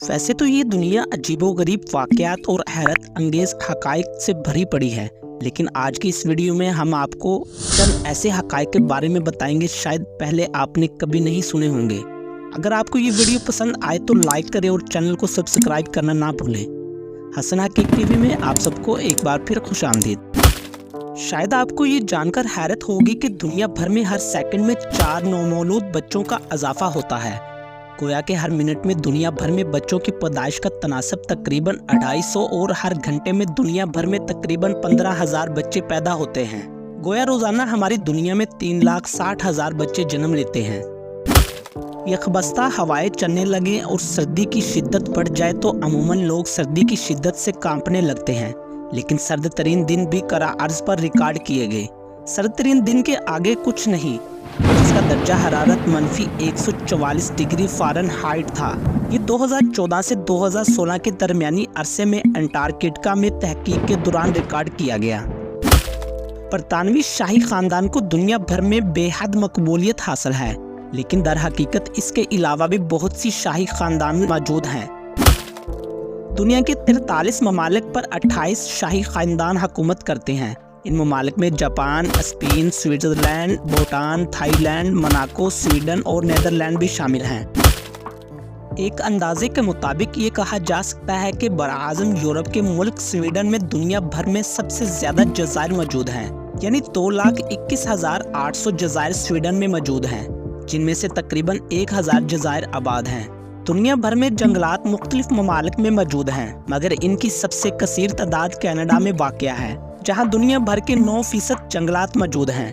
वैसे तो ये दुनिया अजीबोगरीब वाक़यात और हैरत अंगेज़ हक़ाइक़ से भरी पड़ी है, लेकिन आज की इस वीडियो में हम आपको चंद ऐसे हक़ाइक़ के बारे में बताएंगे शायद पहले आपने कभी नहीं सुने होंगे। अगर आपको ये वीडियो पसंद आए तो लाइक करें और चैनल को सब्सक्राइब करना ना भूलें। हसन हक़ीक़ टीवी में आप सबको एक बार फिर खुशामदीद। शायद आपको ये जानकर हैरत होगी कि दुनिया भर में हर सेकंड में 4 नवमौलूद बच्चों का इजाफा होता है। गोया के हर मिनट में दुनिया भर में बच्चों की पैदाइश का तनासब तकरीबन 250 और हर घंटे में दुनिया भर में तकरीबन 15,000 बच्चे पैदा होते हैं। गोया रोजाना हमारी दुनिया में 3,60,000 बच्चे जन्म लेते हैं। यकबस्ता हवाएं चलने लगे और सर्दी की शिद्दत बढ़ जाए तो अमूमन लोग सर्दी की शिद्दत से कांपने लगते हैं, लेकिन सर्द तरीन दिन भी करा अर्ज पर रिकॉर्ड किए गए। सर्द तरीन दिन के आगे कुछ नहीं, जिसका दर्जा हरारत -144 डिग्री फ़ारेनहाइट था। ये 2014 से 2016 के दरमियानी अरसे में अंटार्कटिका में तहकीक के दौरान रिकॉर्ड किया गया। बरतानवी शाही ख़ानदान को दुनिया भर में बेहद मकबूलियत हासिल है, लेकिन दर हकीकत इसके अलावा भी बहुत सी शाही ख़ानदान मौजूद हैं। दुनिया के 43 ममालिक पर 28 शाही ख़ानदान हुकूमत करते हैं। इन ममालिक में Japan, Spain, Switzerland, Bhutan, Thailand, Monaco, Sweden और नीदरलैंड भी शामिल हैं। एक अंदाजे के मुताबिक ये कहा जा सकता है कि बरआज़म यूरोप के मुल्क स्वीडन में दुनिया भर में सबसे ज़्यादा जज़ायर मौजूद हैं, यानी 2,21,800 जज़ायर स्वीडन में मौजूद हैं, जिनमें से तकरीबन 1,000 जज़ायर आबाद हैं। दुनिया भर में जंगलात मुख्तलिफ ममालिक में मौजूद हैं, मगर इनकी सबसे कसीर तादाद कनाडा में वाक़या है, जहां दुनिया भर के 9% जंगलात मौजूद हैं।